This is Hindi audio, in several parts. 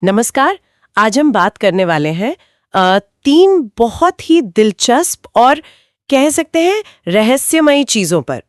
नमस्कार। आज हम बात करने वाले हैं तीन बहुत ही दिलचस्प और कह सकते हैं रहस्यमयी चीजों पर।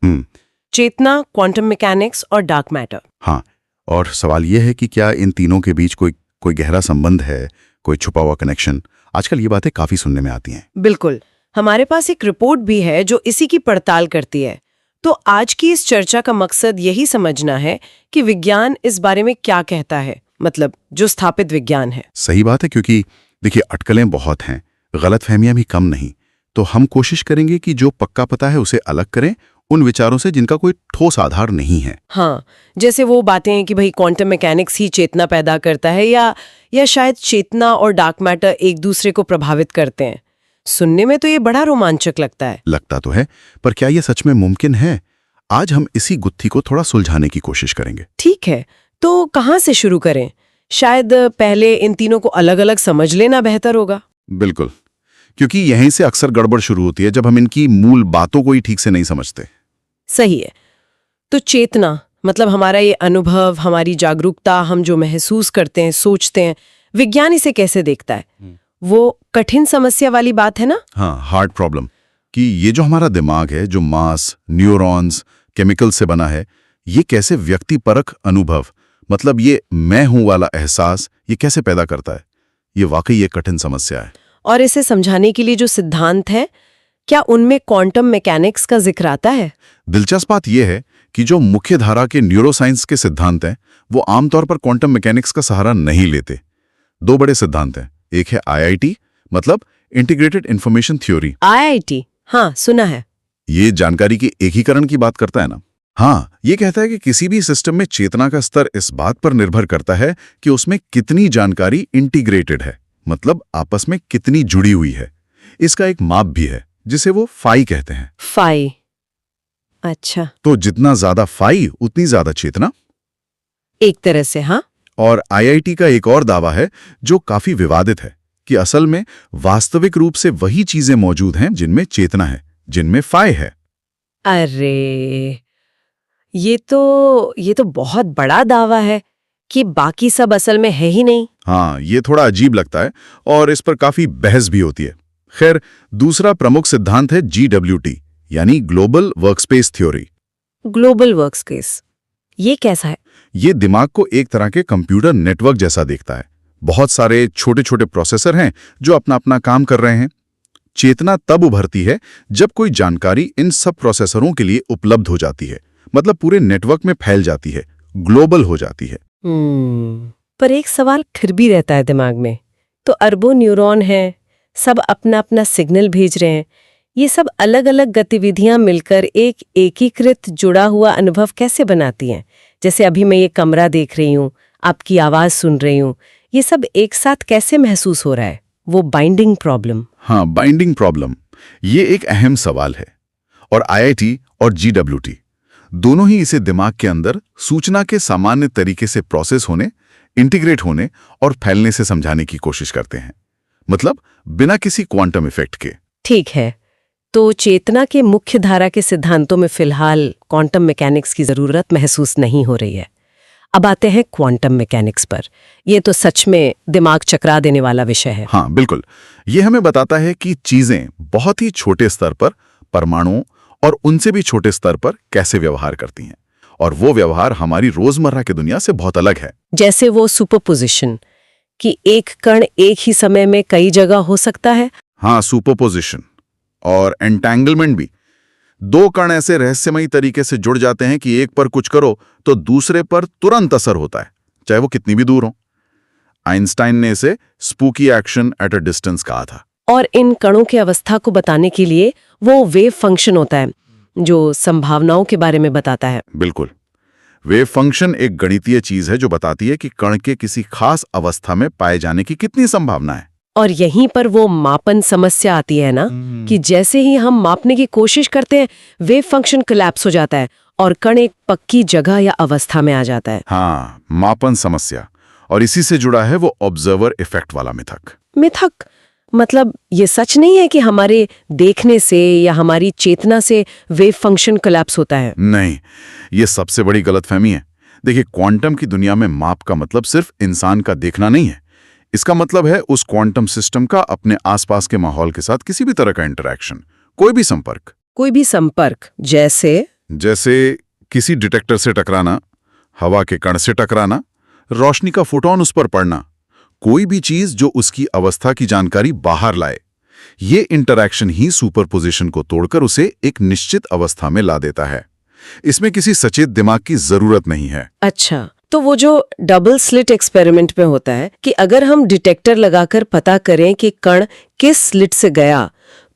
चेतना, क्वांटम मैकेनिक्स और डार्क मैटर। हाँ, और सवाल ये है कि क्या इन तीनों के बीच कोई गहरा संबंध है, कोई छुपा हुआ कनेक्शन। आजकल ये बातें काफी सुनने में आती हैं। बिल्कुल। हमारे पास एक रिपोर्ट भी है जो इसी की पड़ताल करती है। तो आज की इस चर्चा का मकसद यही समझना है कि विज्ञान इस बारे में क्या कहता है, मतलब जो स्थापित विज्ञान है। सही बात है, क्योंकि देखिए अटकलें बहुत हैं, गलतफहमियां भी कम नहीं। तो हम कोशिश करेंगे कि जो पक्का पता है उसे अलग करें उन विचारों से जिनका कोई ठोस आधार नहीं है। हाँ, जैसे वो बातें हैं कि भाई क्वांटम मैकेनिक्स ही चेतना पैदा करता है या शायद चेतना और डार्क मैटर एक दूसरे को प्रभावित करते हैं। सुनने में तो ये बड़ा रोमांचक लगता है। लगता तो है, पर क्या ये सच में मुमकिन है? आज हम इसी गुत्थी को थोड़ा सुलझाने की कोशिश करेंगे। ठीक है, तो कहाँ से शुरू करें? शायद पहले इन तीनों को अलग अलग समझ लेना बेहतर होगा। बिल्कुल, क्योंकि यहीं से अक्सर गड़बड़ शुरू होती है, जब हम इनकी मूल बातों को ही ठीक से नहीं समझते। सही है। तो चेतना मतलब हमारा ये अनुभव, हमारी जागरूकता, हम जो महसूस करते हैं, सोचते हैं, विज्ञान इसे कैसे देखता है? वो कठिन समस्या वाली बात है ना। हाँ, हार्ड प्रॉब्लम, कि ये जो हमारा दिमाग है, जो मास, न्यूरॉन्स, केमिकल से बना है, ये कैसे व्यक्तिपरक अनुभव, मतलब ये मैं हूं वाला एहसास, ये कैसे पैदा करता है। ये वाकई एक कठिन समस्या है। और इसे समझाने के लिए जो सिद्धांत है, क्या उनमें क्वांटम मैकेनिक्स का जिक्र आता है? दिलचस्प बात यह है कि जो मुख्य धारा के न्यूरोसाइंस के सिद्धांत हैं, वो आमतौर पर क्वांटम मैकेनिक्स का सहारा नहीं लेते। दो बड़े सिद्धांत हैं, एक है IIT, मतलब इंटीग्रेटेड इंफॉर्मेशन थ्योरी। IIT, हाँ सुना है। ये जानकारी के एकीकरण की बात करता है ना। हाँ, ये कहता है कि किसी भी सिस्टम में चेतना का स्तर इस बात पर निर्भर करता है कि उसमें कितनी जानकारी इंटीग्रेटेड है, मतलब आपस में कितनी जुड़ी हुई है। इसका एक माप भी है जिसे वो फाई कहते हैं। फाई, अच्छा। तो जितना ज्यादा फाई उतनी ज्यादा चेतना, एक तरह से। हाँ। और IIT का एक और दावा है जो काफी विवादित है, कि असल में वास्तविक रूप से वही चीजें मौजूद हैं जिनमें चेतना है, जिनमें फाई है। अरे, ये तो बहुत बड़ा दावा है कि बाकी सब असल में है ही नहीं। हाँ, ये थोड़ा अजीब लगता है और इस पर काफी बहस भी होती है। खैर, दूसरा प्रमुख सिद्धांत है GWT, यानी global workspace theory. Global workspace, ये कैसा है? ये दिमाग को एक तरह के कंप्यूटर नेटवर्क जैसा देखता है। बहुत सारे छोटे छोटे प्रोसेसर हैं जो अपना अपना काम कर रहे हैं। चेतना तब उभरती है जब कोई जानकारी इन सब प्रोसेसरों के लिए उपलब्ध हो जाती है, मतलब पूरे नेटवर्क में फैल जाती है, ग्लोबल हो जाती है। पर एक सवाल फिर भी रहता है दिमाग में। तो अरबों न्यूरॉन हैं, सब अपना अपना सिग्नल भेज रहे हैं। ये सब अलग अलग गतिविधियां मिलकर एक एकीकृत जुड़ा हुआ अनुभव कैसे बनाती हैं? जैसे अभी मैं ये कमरा देख रही हूँ, आपकी आवाज सुन रही हूँ, ये सब एक साथ कैसे महसूस हो रहा है? वो बाइंडिंग प्रॉब्लम। हाँ, बाइंडिंग प्रॉब्लम, ये एक अहम सवाल है। और IIT और GWT दोनों ही इसे दिमाग के अंदर सूचना के सामान्य तरीके से प्रोसेस होने, इंटीग्रेट होने और फैलने से समझाने की कोशिश करते हैं, मतलब बिना किसी क्वांटम इफेक्ट के। ठीक है, तो चेतना के मुख्य धारा के सिद्धांतों में फिलहाल क्वांटम मैकेनिक्स की जरूरत महसूस नहीं हो रही है। अब आते हैं क्वांटम मैकेनिक्स पर। ये तो सच में दिमाग चकरा देने वाला विषय है। हाँ बिल्कुल, ये हमें बताता है कि चीजें बहुत ही छोटे स्तर पर, परमाणुओं और उनसे भी छोटे स्तर पर कैसे व्यवहार करती हैं, और वो व्यवहार हमारी रोजमर्रा की दुनिया से बहुत अलग है। जैसे वो सुपरपोजिशन, कि एक कण एक ही समय में कई जगह हो सकता है। हाँ, सुपरपोजिशन और एंटेंगलमेंट भी। दो कण ऐसे रहस्यमयी तरीके से जुड़ जाते हैं कि एक पर कुछ करो तो दूसरे पर तुरंत असर होता है, चाहे वो कितनी भी दूर हो। आइंस्टाइन ने इसे spooky action at a distance कहा था। और इन कणों की अवस्था को बताने के लिए वो वेव फंक्शन होता है जो संभावनाओं के बारे में बताता है। बिल्कुल, वेव फंक्शन एक गणितीय चीज है जो बताती है कि कण के किसी खास अवस्था में पाए जाने की कितनी संभावना है। और यहीं पर वो मापन समस्या आती है ना, कि जैसे ही हम मापने की कोशिश करते हैं, वेव फंक्शन कोलैप्स हो जाता है और कण एक पक्की जगह या अवस्था में आ जाता है। हाँ, मापन समस्या, और इसी से जुड़ा है वो ऑब्जर्वर इफेक्ट वाला मिथक। मिथक मतलब ये सच नहीं है कि हमारे देखने से या हमारी चेतना से वेव फंक्शन कोलैप्स होता है? नहीं, ये सबसे बड़ी गलतफहमी है। देखिए, क्वांटम की दुनिया में माप का मतलब सिर्फ इंसान का देखना नहीं है। इसका मतलब है उस क्वांटम सिस्टम का अपने आसपास के माहौल के साथ किसी भी तरह का इंटरैक्शन, कोई भी संपर्क। कोई भी संपर्क, जैसे किसी डिटेक्टर से टकराना, हवा के कण से टकराना, रोशनी का फोटोन उस पर पड़ना, कोई भी चीज जो उसकी अवस्था की जानकारी बाहर लाए। ये इंटरैक्शन ही सुपरपोजिशन को तोड़कर उसे एक निश्चित अवस्था में ला देता है। इसमें किसी सचेत दिमाग की जरूरत नहीं है। अच्छा, तो वो जो डबल स्लिट एक्सपेरिमेंट में होता है कि अगर हम डिटेक्टर लगाकर पता करें कि कण किस स्लिट से गया,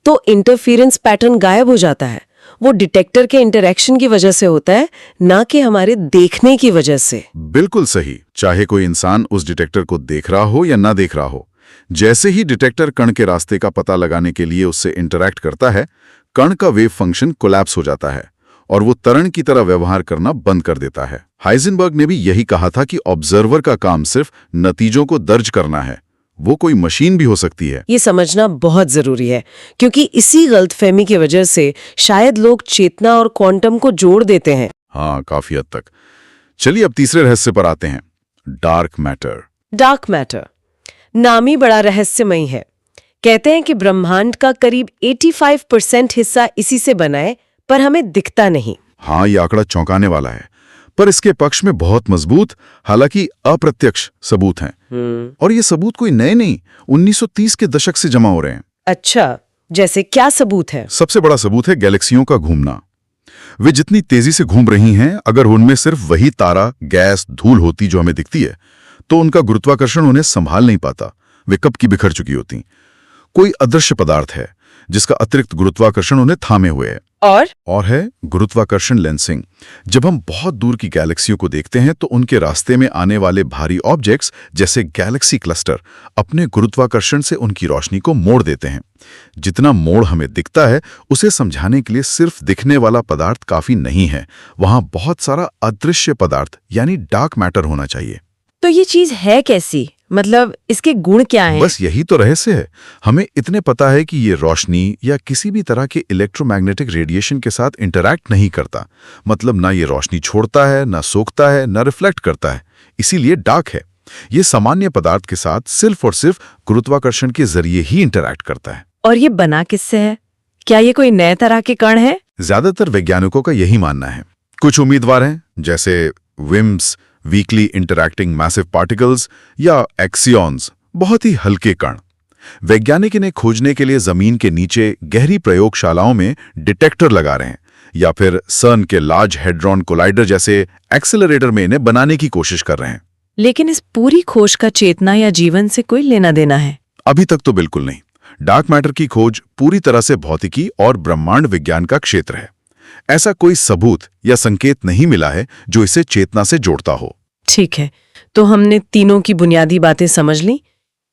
तो इंटरफेरेंस पैटर्न गायब हो जाता है। वो डिटेक्टर के इंटरैक्शन की वजह से होता है, ना कि हमारे देखने की वजह से। बिल्कुल सही। चाहे कोई इंसान उस डिटेक्टर को देख रहा हो या ना देख रहा हो, जैसे ही डिटेक्टर कण के रास्ते का पता लगाने के लिए उससे इंटरैक्ट करता है, कण का वेव फंक्शन कोलैप्स हो जाता है और वो तरंग की तरह व्यवहार करना बंद कर देता है। हाइजेनबर्ग ने भी यही कहा था कि ऑब्जर्वर का काम सिर्फ नतीजों को दर्ज करना है, वो कोई मशीन भी हो सकती है। ये समझना बहुत जरूरी है, क्योंकि इसी गलतफहमी की वजह से शायद लोग चेतना और क्वांटम को जोड़ देते हैं। हाँ, काफी हद तक। चलिए अब तीसरे रहस्य पर आते हैं, डार्क मैटर। डार्क मैटर नाम ही बड़ा रहस्यमयी है। कहते हैं कि ब्रह्मांड का करीब 85% हिस्सा इसी से बना है, पर हमें दिखता नहीं। हाँ, ये आंकड़ा चौंकाने वाला है, पर इसके पक्ष में बहुत मजबूत, हालांकि अप्रत्यक्ष सबूत हैं। और ये सबूत कोई नए नहीं, 1930 के दशक से जमा हो रहे हैं। अच्छा, जैसे क्या सबूत है? सबसे बड़ा सबूत है गैलेक्सियों का घूमना। वे जितनी तेजी से घूम रही हैं, अगर उनमें सिर्फ वही तारा, गैस, धूल होती जो हमें दिखती है, तो उनका गुरुत्वाकर्षण उन्हें संभाल नहीं पाता, वे कब की बिखर चुकी होती। कोई अदृश्य पदार्थ है जिसका अतिरिक्त गुरुत्वाकर्षण उन्हें थामे हुए है। और है गुरुत्वाकर्षण लेंसिंग। जब हम बहुत दूर की गैलेक्सियों को देखते हैं, तो उनके रास्ते में आने वाले भारी ऑब्जेक्ट्स जैसे गैलेक्सी क्लस्टर अपने गुरुत्वाकर्षण से उनकी रोशनी को मोड़ देते हैं। जितना मोड़ हमें दिखता है, उसे समझाने के लिए सिर्फ दिखने वाला पदार्थ काफी नहीं है, वहां बहुत सारा अदृश्य पदार्थ यानी डार्क मैटर होना चाहिए। तो ये चीज है कैसी? मतलब इसके गुण क्या हैं? बस यही तो रहस्य है। हमें इतने पता है कि ये रोशनी या किसी भी तरह के इलेक्ट्रोमैग्नेटिक रेडिएशन के साथ इंटरैक्ट नहीं करता। मतलब ना ये रोशनी छोड़ता है, ना सोखता है, ना रिफ्लेक्ट करता है, इसीलिए डार्क है। ये सामान्य पदार्थ के साथ सिर्फ और सिर्फ गुरुत्वाकर्षण के जरिए ही इंटरैक्ट करता है। और ये बना किससे है? क्या ये कोई नए तरह के कण है? ज्यादातर वैज्ञानिकों का यही मानना है। कुछ उम्मीदवार हैं, जैसे WIMPs, weakly interacting massive particles, या एक्सियॉन्स, बहुत ही हल्के कण। वैज्ञानिक इन्हें खोजने के लिए जमीन के नीचे गहरी प्रयोगशालाओं में डिटेक्टर लगा रहे हैं, या फिर सर्न के लार्ज हेड्रॉन कोलाइडर जैसे एक्सेलरेटर में इन्हें बनाने की कोशिश कर रहे हैं। लेकिन इस पूरी खोज का चेतना या जीवन से कोई लेना देना है? अभी तक तो बिल्कुल नहीं। डार्क मैटर की खोज पूरी तरह से भौतिकी और ब्रह्मांड विज्ञान का क्षेत्र है। ऐसा कोई सबूत या संकेत नहीं मिला है जो इसे चेतना से जोड़ता हो। ठीक है, तो हमने तीनों की बुनियादी बातें समझ ली,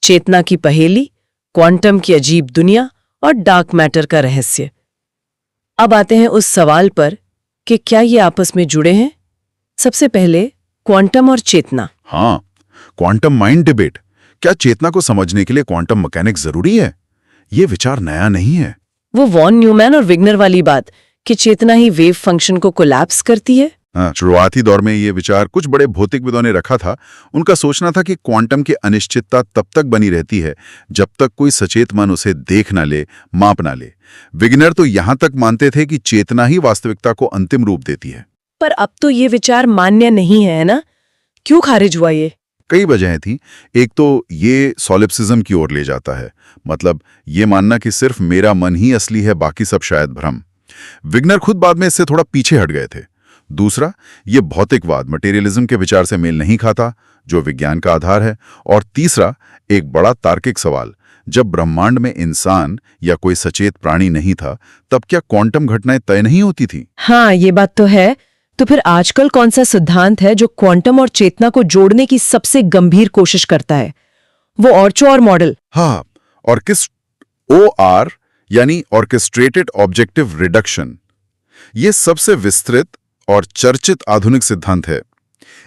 चेतना की पहेली, क्वांटम की अजीब दुनिया और डार्क मैटर का रहस्य। अब आते हैं उस सवाल पर कि क्या ये आपस में जुड़े हैं। सबसे पहले क्वांटम और चेतना। हाँ, क्वांटम माइंड डिबेट। क्या चेतना को समझने के लिए क्वांटम मैकेनिक्स जरूरी है? ये विचार नया नहीं है। वो वॉन न्यूमैन और विग्नर वाली बात कि चेतना ही वेव फंक्शन को कोलैप्स करती है। शुरुआती दौर में ये विचार कुछ बड़े भौतिकविदों ने रखा था। उनका सोचना था कि क्वांटम की अनिश्चितता तब तक बनी रहती है जब तक कोई सचेत मन उसे देख ना ले, माप ना ले। विग्नर तो यहां तक मानते थे कि चेतना ही वास्तविकता को अंतिम रूप देती है। पर अब तो ये विचार मान्य नहीं है ना? क्यों खारिज हुआ ये? कई वजहें थी। एक तो ये सॉलिप्सिज्म की ओर ले जाता है, मतलब ये मानना कि सिर्फ मेरा मन ही असली है, बाकी सब शायद भ्रम। विग्नर खुद बाद में इससे थोड़ा पीछे हट गए थे। दूसरा, ये भौतिकवाद, मटेरियलिज्म के विचार से मेल नहीं खाता, जो विज्ञान का आधार है। और तीसरा, एक बड़ा तार्किक सवाल, जब ब्रह्मांड में इंसान या कोई सचेत प्राणी नहीं था, तब क्या क्वांटम घटनाएं तय नहीं होती थी? हाँ, ये बात तो है। तो फिर आजकल कौन सा सिद्धांत है जो क्वांटम और चेतना को जोड़ने की सबसे गंभीर कोशिश करता है? वो ऑर्चर मॉडल। हाँ, OR यानी ऑर्केस्ट्रेटेड ऑब्जेक्टिव रिडक्शन। ये सबसे विस्तृत और चर्चित आधुनिक सिद्धांत है।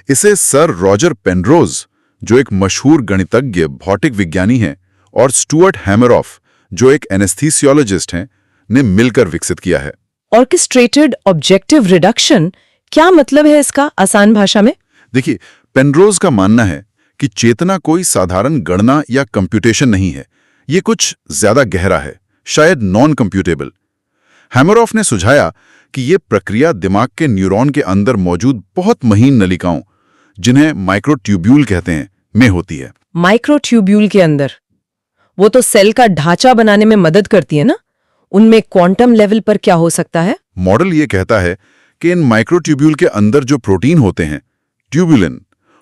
इसे सर रॉजर पेनरोज, जो एक मशहूर गणितज्ञ भौतिक विज्ञानी हैं, और स्टुअर्ट हैमरऑफ, जो एक एनेस्थीसियोलॉजिस्ट हैं, ने मिलकर विकसित किया है। ऑर्केस्ट्रेटेड ऑब्जेक्टिव रिडक्शन क्या मतलब है इसका आसान भाषा में? देखिए, पेनरोज का मानना है कि चेतना कोई साधारण गणना या कंप्यूटेशन नहीं है, ये कुछ ज्यादा गहरा है, शायद नॉन कंप्यूटेबल। हैमरॉफ ने सुझाया कि ये प्रक्रिया दिमाग के न्यूरॉन के अंदर मौजूद बहुत महीन नलिकाओं, जिन्हें माइक्रोट्यूब्यूल कहते हैं, में होती है। माइक्रोट्यूब्यूल के अंदर? वो तो सेल का ढांचा बनाने में मदद करती है ना? उनमें क्वांटम लेवल पर क्या हो सकता है? मॉडल ये कहता है कि इन माइक्रोट्यूब्यूल के अंदर जो प्रोटीन होते हैं, ट्यूबुलिन,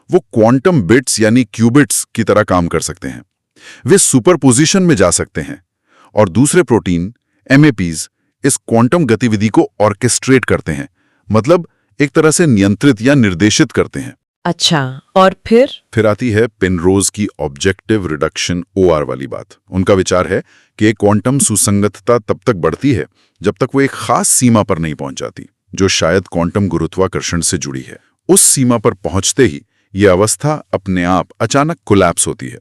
वो क्वांटम बिट्स यानी क्यूबिट्स की तरह काम कर सकते हैं। वे सुपरपोजिशन में जा सकते हैं और दूसरे प्रोटीन, एमएपीज, इस क्वांटम गतिविधि को ऑर्केस्ट्रेट करते हैं, मतलब एक तरह से नियंत्रित या निर्देशित करते हैं। अच्छा, और फिर आती है पेनरोज की ऑब्जेक्टिव रिडक्शन OR वाली बात। उनका विचार है कि एक क्वांटम सुसंगतता तब तक बढ़ती है जब तक वो एक खास सीमा पर नहीं पहुंच जाती, जो शायद क्वांटम गुरुत्वाकर्षण से जुड़ी है। उस सीमा पर पहुंचते ही ये अवस्था अपने आप अचानक कोलैप्स होती है,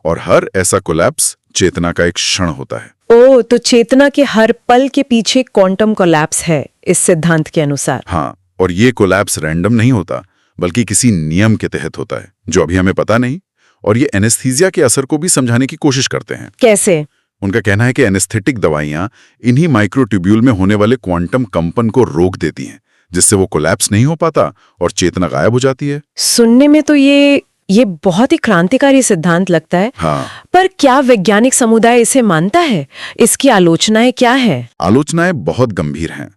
और हर ऐसा कोलैप्स चेतना का एक क्षण होता है। ओ, तो चेतना के हर पल के पीछे क्वांटम कोलैप्स है इस सिद्धांत के अनुसार। हाँ, और ये कोलैप्स रैंडम नहीं होता, बल्कि किसी नियम के तहत होता है जो अभी हमें पता नहीं, और ये एनेस्थीसिया के असर को भी समझाने की कोशिश करते हैं। कैसे? उनका कहना है कि एनेस्थेटिक दवाइयां इन्हीं माइक्रोट्यूब्यूल में होने वाले क्वांटम कंपन को रोक देती हैं, जिससे वो कोलैप्स नहीं हो पाता और चेतना गायब हो जाती है। सुनने में तो ये बहुत ही क्रांतिकारी सिद्धांत लगता है। हाँ, पर क्या वैज्ञानिक समुदाय इसे मानता है? इसकी आलोचनाएं क्या है? आलोचनाएं बहुत गंभीर हैं।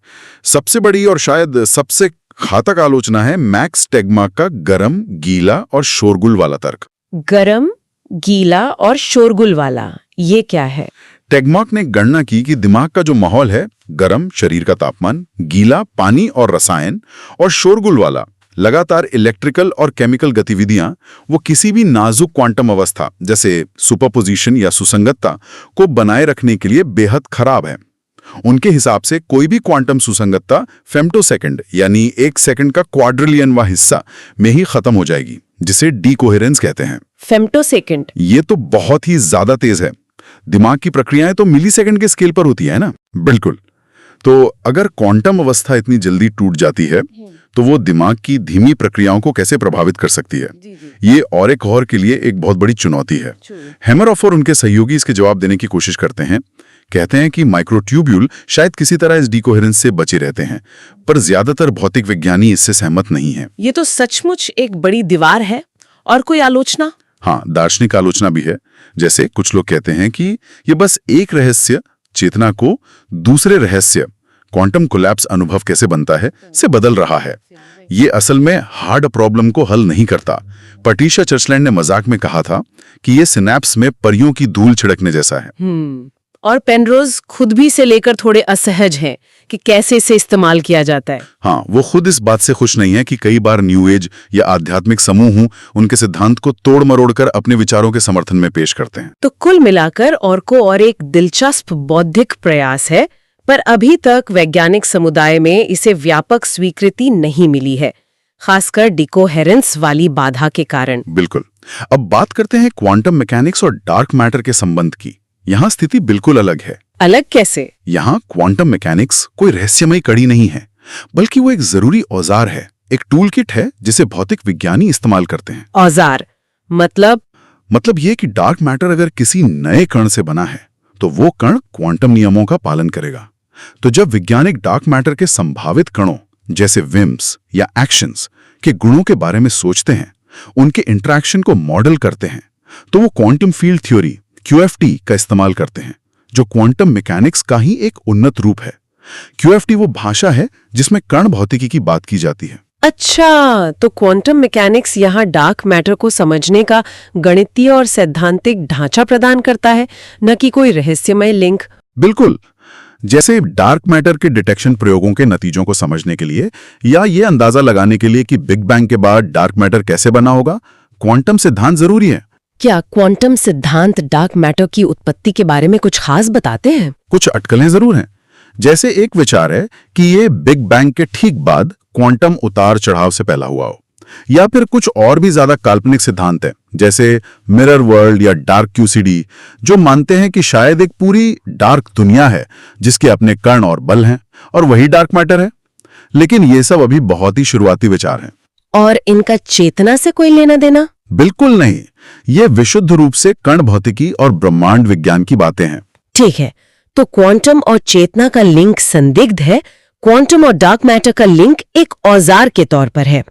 सबसे बड़ी और शायद सबसे घातक आलोचना है मैक्स टेगमार्क का गरम, गीला और शोरगुल वाला तर्क। गरम, गीला और शोरगुल वाला, ये क्या है? टेगमार्क ने गणना की कि दिमाग का जो माहौल है, गरम शरीर का तापमान, गीला पानी और रसायन, और शोरगुल वाला लगातार इलेक्ट्रिकल और केमिकल गतिविधियां, वो किसी भी नाजुक क्वांटम अवस्था जैसे सुपरपोजिशन या सुसंगतता को बनाए रखने के लिए बेहद खराब है। उनके हिसाब से कोई भी क्वांटम सुसंगतता फेम्टोसेकंड यानी 1 सेकंड का क्वाड्रिलियनवा हिस्सा में ही खत्म हो जाएगी, जिसे डीकोहेरेंस कहते हैं। फेम्टोसेकंड? ये तो बहुत ही ज्यादा तेज है। दिमाग की प्रक्रियाएं तो मिलीसेकंड के स्केल पर होती है ना। बिल्कुल। तो अगर क्वांटम अवस्था इतनी जल्दी टूट जाती है तो वो दिमाग की धीमी प्रक्रियाओं को कैसे प्रभावित कर सकती है? ये और एक और के लिए एक बहुत बड़ी चुनौती है। हैमरॉफ और उनके सहयोगी इसके जवाब देने की कोशिश करते हैं। कहते हैं कि माइक्रोट्यूब्यूल शायद किसी तरह इस डीकोहेरेंस से बचे रहते हैं, पर ज्यादातर भौतिक विज्ञानी इससे सहमत नहीं है। ये तो सचमुच एक बड़ी दीवार है। और कोई आलोचना? हाँ, दार्शनिक आलोचना भी है। जैसे कुछ लोग कहते हैं कि ये बस एक रहस्य चेतना को दूसरे रहस्य क्वांटम कोलैप्स अनुभव कैसे बनता है से बदल रहा है। ये असल में हार्ड प्रॉब्लम को हल नहीं करता। पैट्रिशिया चर्चलैंड ने मजाक में कहा था कि ये सिनैप्स में परियों की धूल छिड़कने जैसा है। और पेनरोज खुद भी से लेकर थोड़े असहज हैं कि कैसे इसे इस्तेमाल किया जाता है। हाँ, वो खुद इस बात से खुश नहीं है कि कई बार न्यू एज या आध्यात्मिक समूह उनके सिद्धांत को तोड़ मरोड़ कर अपने विचारों के समर्थन में पेश करते हैं। तो कुल मिलाकर और एक दिलचस्प बौद्धिक प्रयास है, पर अभी तक वैज्ञानिक समुदाय में इसे व्यापक स्वीकृति नहीं मिली है, खासकर डिकोहेरेंस वाली बाधा के कारण। बिल्कुल। अब बात करते हैं क्वांटम मैकेनिक्स और डार्क मैटर के संबंध की। यहाँ स्थिति बिल्कुल अलग है। अलग कैसे? यहाँ क्वांटम मैकेनिक्स कोई रहस्यमय कड़ी नहीं है, बल्कि वो एक जरूरी औजार है, एक टूल किट है जिसे भौतिक विज्ञानी इस्तेमाल करते हैं। औजार मतलब ये कि डार्क मैटर अगर किसी नए कण से बना है तो वो कण क्वांटम नियमों का पालन करेगा। तो जब वैज्ञानिक डार्क मैटर के संभावित कणों जैसे विम्स या एक्शंस के गुणों के बारे में सोचते हैं, उनके इंटरैक्शन को मॉडल करते हैं, तो वो क्वांटम फील्ड थ्योरी QFT का इस्तेमाल करते हैं, जो क्वांटम मैकेनिक्स का ही एक उन्नत रूप है। QFT वो भाषा है जिसमें कण भौतिकी की बात की जाती है। अच्छा, तो क्वांटम मैकेनिक्स यहाँ डार्क मैटर को समझने का गणितीय और सैद्धांतिक ढांचा प्रदान करता है, न कि कोई रहस्यमय लिंक। बिल्कुल। जैसे डार्क मैटर के डिटेक्शन प्रयोगों के नतीजों को समझने के लिए या ये अंदाजा लगाने के लिए कि बिग बैंग के बाद डार्क मैटर कैसे बना होगा, क्वांटम सिद्धांत जरूरी है। क्या क्वांटम सिद्धांत डार्क मैटर की उत्पत्ति के बारे में कुछ खास बताते हैं? कुछ अटकलें जरूर हैं। जैसे एक विचार है कि ये बिग बैंग के ठीक बाद क्वांटम उतार चढ़ाव से पहला हुआ हो, या फिर कुछ और भी ज्यादा काल्पनिक सिद्धांत हैं जैसे मिरर वर्ल्ड या डार्क QCD, जो मानते हैं कि शायद एक पूरी डार्क दुनिया है जिसके अपने कण और बल हैं और वही डार्क मैटर है। लेकिन ये सब अभी बहुत ही शुरुआती विचार हैं। और इनका चेतना से कोई लेना देना? बिल्कुल नहीं। ये विशुद्ध रूप से कण भौतिकी और ब्रह्मांड विज्ञान की बातें हैं। ठीक है, तो क्वांटम और चेतना का लिंक संदिग्ध है, क्वांटम और डार्क मैटर का लिंक एक औजार के तौर पर है।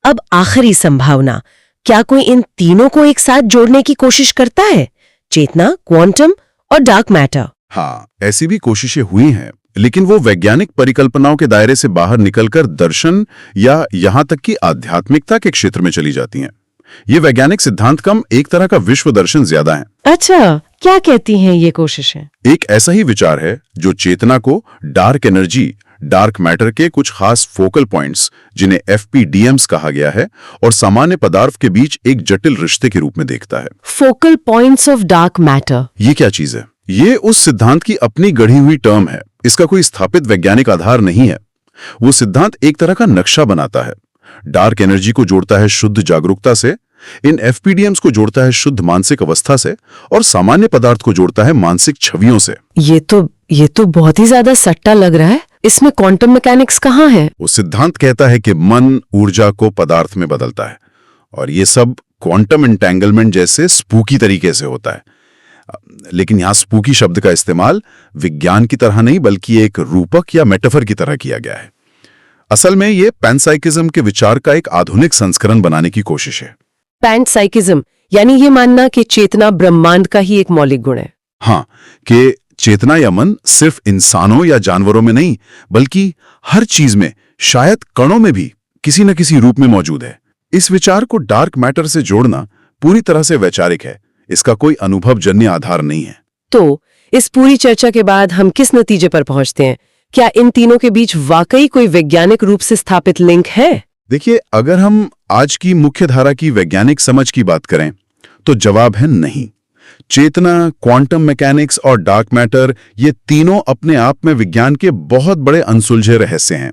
अब आखिरी संभावना, क्या कोई इन तीनों को एक साथ जोड़ने की कोशिश करता है? चेतना, क्वांटम और डार्क मैटर। हाँ, ऐसी भी कोशिशें हुई हैं, लेकिन वो वैज्ञानिक परिकल्पनाओं के दायरे से बाहर निकलकर दर्शन या यहां तक कि आध्यात्मिकता के क्षेत्र में चली जाती हैं। ये वैज्ञानिक सिद्धांत कम एक तरह का विश्व दर्शन ज्यादा है। अच्छा, क्या कहती हैं ये कोशिशें? एक ऐसा ही विचार है जो चेतना को डार्क एनर्जी, डार्क मैटर के कुछ खास फोकल पॉइंट्स, जिन्हें FPDMs कहा गया है, और सामान्य पदार्थ के बीच एक जटिल रिश्ते के रूप में देखता है। Focal points of dark matter, ये क्या चीज है? ये उस सिद्धांत की अपनी गढ़ी हुई टर्म है। इसका कोई स्थापित वैज्ञानिक आधार नहीं है। वो सिद्धांत एक तरह का नक्शा बनाता है। डार्क एनर्जी को जोड़ता है शुद्ध जागरूकता से, इन FPDMs को जोड़ता है शुद्ध मानसिक अवस्था से, और सामान्य पदार्थ को जोड़ता है मानसिक छवियों से। ये तो बहुत ही ज्यादा सट्टा लग रहा है। इसमें क्वांटम मैकेनिक्स कहाँ है? वो सिद्धांत कहता है कि मन ऊर्जा को पदार्थ में बदलता है, और ये सब क्वांटम एंटेंगलमेंट जैसे स्पूकी तरीके से होता है। लेकिन यहां स्पूकी शब्द का इस्तेमाल विज्ञान की तरह नहीं, बल्कि एक रूपक या मेटाफर की तरह किया गया है। असल में ये पैनसाइकिज्म के विचार का एक आधुनिक संस्करण बनाने की कोशिश है। पैनसाइकिज्म यानी ये मानना कि चेतना ब्रह्मांड का ही एक मौलिक गुण है। हाँ, कि चेतना या मन सिर्फ इंसानों या जानवरों में नहीं, बल्कि हर चीज में, शायद कणों में भी किसी न किसी रूप में मौजूद है। इस विचार को डार्क मैटर से जोड़ना पूरी तरह से वैचारिक है। इसका कोई अनुभवजन्य आधार नहीं है। तो इस पूरी चर्चा के बाद हम किस नतीजे पर पहुंचते हैं? क्या इन तीनों के बीच वाकई कोई वैज्ञानिक रूप से स्थापित लिंक है? देखिए, अगर हम आज की मुख्य धारा की वैज्ञानिक समझ की बात करें तो जवाब है नहीं। चेतना, क्वांटम मैकेनिक्स और डार्क मैटर, ये तीनों अपने आप में विज्ञान के बहुत बड़े अनसुलझे रहस्य हैं।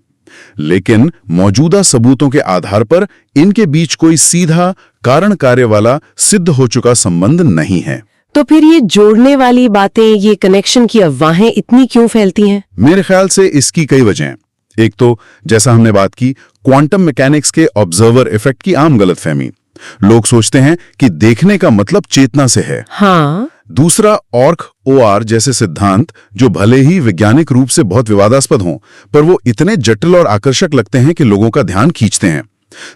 लेकिन मौजूदा सबूतों के आधार पर इनके बीच कोई सीधा कारण कार्य वाला सिद्ध हो चुका संबंध नहीं है। तो फिर ये जोड़ने वाली बातें, ये कनेक्शन की अफवाहें इतनी क्यों फैलती हैं? मेरे ख्याल से इसकी कई वजह हैं। एक तो, जैसा हमने बात की, क्वांटम मैकेनिक्स के ऑब्जर्वर इफेक्ट की आम गलतफहमी। लोग सोचते हैं कि देखने का मतलब चेतना से है। हाँ। दूसरा, ऑर्क OR जैसे सिद्धांत, जो भले ही वैज्ञानिक रूप से बहुत विवादास्पद हों, पर वो इतने जटिल और आकर्षक लगते हैं कि लोगों का ध्यान खींचते हैं।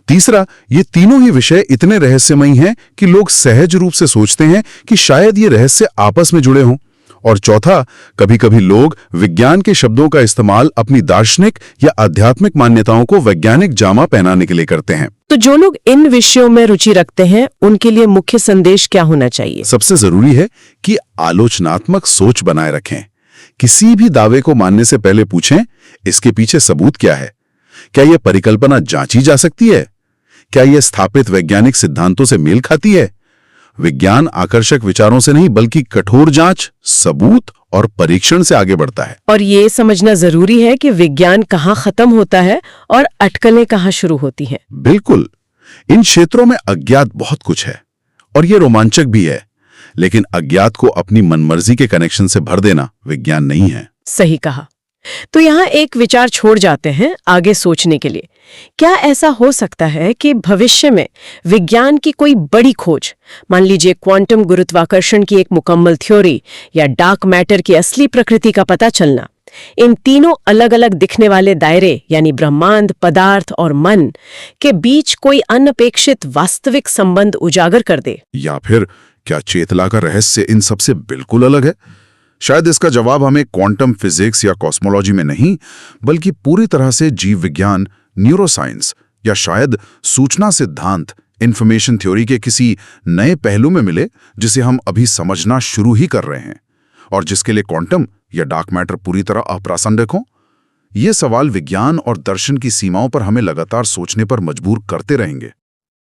तीसरा, ये तीनों ही विषय इतने रहस्यमयी हैं कि लोग सहज रूप से सोचते हैं कि शायद ये रहस्य आपस में जुड़े हों। और चौथा, कभी-कभी लोग विज्ञान के शब्दों का इस्तेमाल अपनी दार्शनिक या आध्यात्मिक मान्यताओं को वैज्ञानिक जामा पहनाने के लिए करते हैं। तो जो लोग इन विषयों में रुचि रखते हैं, उनके लिए मुख्य संदेश क्या होना चाहिए? सबसे जरूरी है कि आलोचनात्मक सोच बनाए रखें। किसी भी दावे को मानने से पहले पूछें, इसके पीछे सबूत क्या है? क्या यह परिकल्पना जांची जा सकती है? क्या यह स्थापित वैज्ञानिक सिद्धांतों से मेल खाती है? विज्ञान आकर्षक विचारों से नहीं, बल्कि कठोर जांच, सबूत और परीक्षण से आगे बढ़ता है। और ये समझना जरूरी है कि विज्ञान कहाँ खत्म होता है और अटकलें कहाँ शुरू होती हैं। बिल्कुल, इन क्षेत्रों में अज्ञात बहुत कुछ है और ये रोमांचक भी है, लेकिन अज्ञात को अपनी मनमर्जी के कनेक्शन से भर देना विज्ञान नहीं है। सही कहा। तो यहाँ एक विचार छोड़ जाते हैं आगे सोचने के लिए। क्या ऐसा हो सकता है कि भविष्य में विज्ञान की कोई बड़ी खोज, मान लीजिए क्वांटम गुरुत्वाकर्षण की एक मुकम्मल थ्योरी या डार्क मैटर की असली प्रकृति का पता चलना, इन तीनों अलग अलग दिखने वाले दायरे यानी ब्रह्मांड, पदार्थ और मन के बीच कोई अनपेक्षित वास्तविक संबंध उजागर कर दे? या फिर क्या चेतना का रहस्य इन सबसे बिल्कुल अलग है? शायद इसका जवाब हमें क्वांटम फिजिक्स या कॉस्मोलॉजी में नहीं, बल्कि पूरी तरह से जीव विज्ञान, न्यूरोसाइंस या शायद सूचना सिद्धांत, इंफॉर्मेशन थ्योरी के किसी नए पहलू में मिले, जिसे हम अभी समझना शुरू ही कर रहे हैं और जिसके लिए क्वांटम या डार्क मैटर पूरी तरह अप्रासंगिक हो। ये सवाल विज्ञान और दर्शन की सीमाओं पर हमें लगातार सोचने पर मजबूर करते रहेंगे।